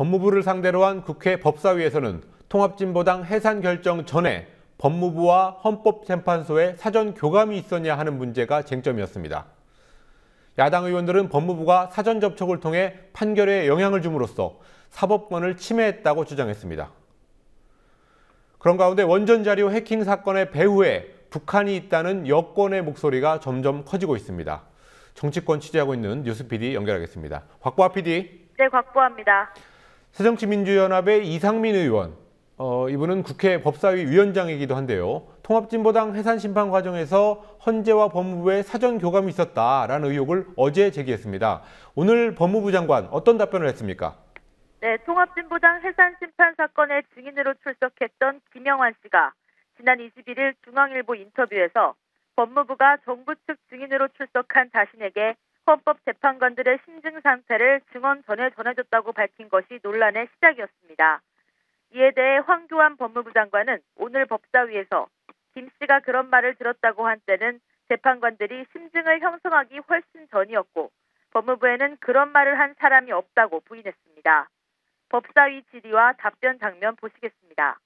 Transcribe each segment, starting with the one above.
법무부를 상대로 한 국회 법사위에서는 통합진보당 해산 결정 전에 법무부와 헌법재판소에 사전 교감이 있었냐 하는 문제가 쟁점이었습니다. 야당 의원들은 법무부가 사전 접촉을 통해 판결에 영향을 줌으로써 사법권을 침해했다고 주장했습니다. 그런 가운데 원전 자료 해킹 사건의 배후에 북한이 있다는 여권의 목소리가 점점 커지고 있습니다. 정치권 취재하고 있는 뉴스 PD 연결하겠습니다. 곽보아 PD. 네, 곽보아입니다. 새정치민주연합의 이상민 의원, 이분은 국회 법사위 위원장이기도 한데요. 통합진보당 해산 심판 과정에서 헌재와 법무부에 사전 교감이 있었다라는 의혹을 어제 제기했습니다. 오늘 법무부 장관 어떤 답변을 했습니까? 네, 통합진보당 해산 심판 사건의 증인으로 출석했던 김영환 씨가 지난 21일 중앙일보 인터뷰에서 법무부가 정부 측 증인으로 출석한 자신에게 헌법재판관들의 심증 상태를 증언 전에 전해줬다고 밝힌 것이 논란의 시작이었습니다. 이에 대해 황교안 법무부 장관은 오늘 법사위에서 김 씨가 그런 말을 들었다고 한 때는 재판관들이 심증을 형성하기 훨씬 전이었고 법무부에는 그런 말을 한 사람이 없다고 부인했습니다. 법사위 질의와 답변 장면 보시겠습니다.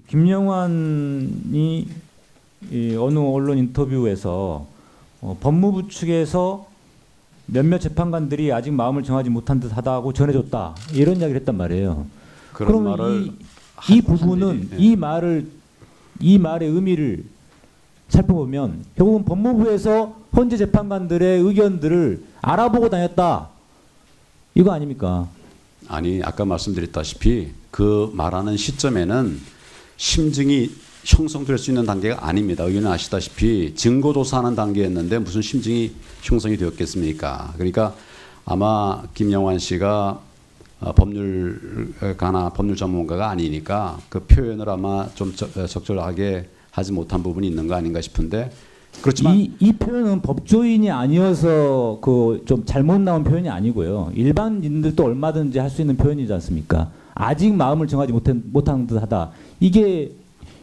김영환이 어느 언론 인터뷰에서 법무부 측에서 몇몇 재판관들이 아직 마음을 정하지 못한 듯하다고 전해줬다 이런 이야기를 했단 말이에요. 그런 말을 이 부분은 이 말의 의미를 살펴보면 결국은 법무부에서 헌재 재판관들의 의견들을 알아보고 다녔다 이거 아닙니까? 아니 아까 말씀드렸다시피 그 말하는 시점에는 심증이 형성될 수 있는 단계가 아닙니다. 의원은 아시다시피 증거조사하는 단계였는데 무슨 심증이 형성이 되었겠습니까? 그러니까 아마 김영환 씨가 법률 전문가가 아니니까 그 표현을 아마 좀 적절하게 하지 못한 부분이 있는 거 아닌가 싶은데 그렇지만 이 표현은 법조인이 아니어서 그 좀 잘못 나온 표현이 아니고요. 일반인들도 얼마든지 할 수 있는 표현이지 않습니까? 아직 마음을 정하지 못한 듯하다. 이게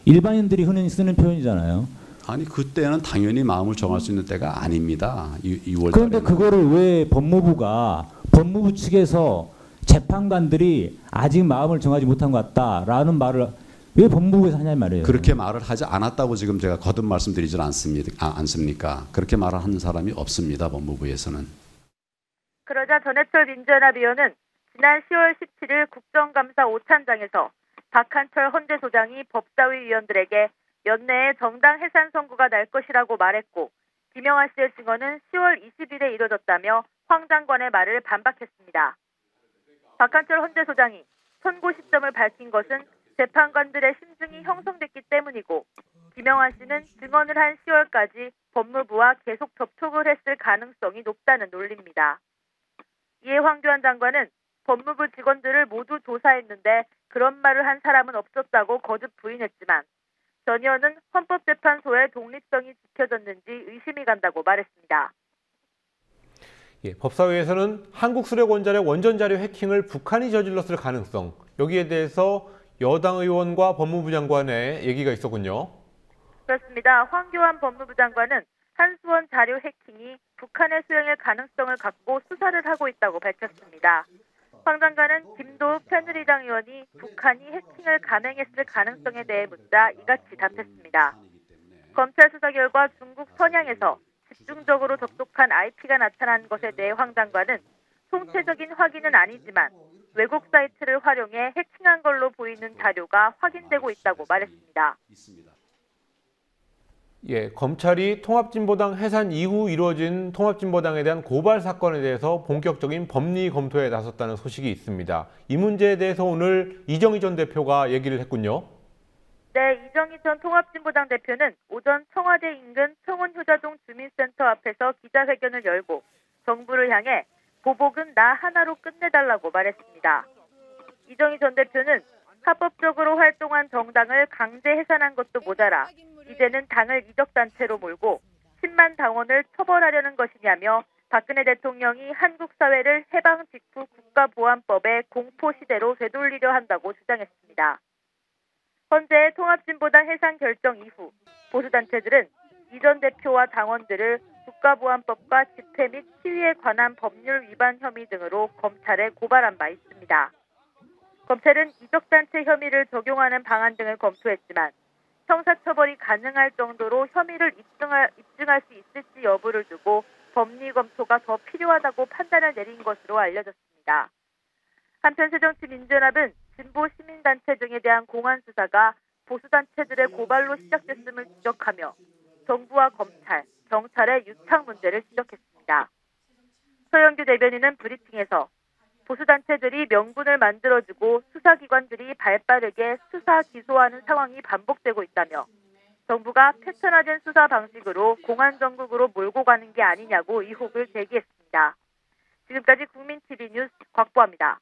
일반인들이 흔히 쓰는 표현이잖아요. 아니 그때는 당연히 마음을 정할 수 있는 때가 아닙니다. 6월 그런데 그거를 왜 법무부 측에서 재판관들이 아직 마음을 정하지 못한 것 같다라는 말을 왜 법무부에서 하냐 말이에요. 그렇게 말을 하지 않았다고 지금 제가 거듭 말씀드리질 않습니까? 그렇게 말을 하는 사람이 없습니다. 법무부에서는. 그러자 전해철 민주연합 의원은 지난 10월 17일 국정감사 오찬장에서 박한철 헌재소장이 법사위 위원들에게 연내에 정당 해산 선고가 날 것이라고 말했고 김영환 씨의 증언은 10월 20일에 이뤄졌다며 황 장관의 말을 반박했습니다. 박한철 헌재소장이 선고 시점을 밝힌 것은 재판관들의 심증이 형성됐기 때문이고 김영환 씨는 증언을 한 10월까지 법무부와 계속 접촉을 했을 가능성이 높다는 논리입니다. 이에 황교안 장관은 법무부 직원들을 모두 조사했는데 그런 말을 한 사람은 없었다고 거듭 부인했지만 전 의원은 헌법재판소의 독립성이 지켜졌는지 의심이 간다고 말했습니다. 예, 법사위에서는 한국수력원자력 원전자료 해킹을 북한이 저질렀을 가능성, 여기에 대해서 여당 의원과 법무부 장관의 얘기가 있었군요. 그렇습니다. 황교안 법무부 장관은 한수원 자료 해킹이 북한의 수행일 가능성을 갖고 수사를 하고 있다고 밝혔습니다. 황 장관은 김도읍 새누리당 의원이 북한이 해킹을 감행했을 가능성에 대해 묻자 이같이 답했습니다. 검찰 수사 결과 중국 선양에서 집중적으로 접속한 IP가 나타난 것에 대해 황 장관은 총체적인 확인은 아니지만 외국 사이트를 활용해 해킹한 걸로 보이는 자료가 확인되고 있다고 말했습니다. 예, 검찰이 통합진보당 해산 이후 이루어진 통합진보당에 대한 고발 사건에 대해서 본격적인 법리 검토에 나섰다는 소식이 있습니다. 이 문제에 대해서 오늘 이정희 전 대표가 얘기를 했군요. 네, 이정희 전 통합진보당 대표는 오전 청와대 인근 청운효자동 주민센터 앞에서 기자회견을 열고 정부를 향해 보복은 나 하나로 끝내달라고 말했습니다. 이정희 전 대표는 합법적으로 활동한 정당을 강제 해산한 것도 모자라 이제는 당을 이적단체로 몰고 10만 당원을 처벌하려는 것이냐며 박근혜 대통령이 한국 사회를 해방 직후 국가보안법의 공포시대로 되돌리려 한다고 주장했습니다. 현재 통합진보당 해산 결정 이후 보수단체들은 이 전 대표와 당원들을 국가보안법과 집회 및 시위에 관한 법률 위반 혐의 등으로 검찰에 고발한 바 있습니다. 검찰은 이적단체 혐의를 적용하는 방안 등을 검토했지만 형사처벌이 가능할 정도로 혐의를 입증할 수 있을지 여부를 두고 법리 검토가 더 필요하다고 판단을 내린 것으로 알려졌습니다. 한편 새정치민주연합은 진보 시민단체 등에 대한 공안 수사가 보수단체들의 고발로 시작됐음을 지적하며 정부와 검찰, 경찰의 유착 문제를 지적했습니다. 서영규 대변인은 브리핑에서 보수단체들이 명분을 만들어주고 수사기관들이 발빠르게 수사 기소하는 상황이 반복되고 있다며 정부가 패턴화된 수사 방식으로 공안정국으로 몰고 가는 게 아니냐고 의혹을 제기했습니다. 지금까지 국민TV 뉴스 곽보아입니다.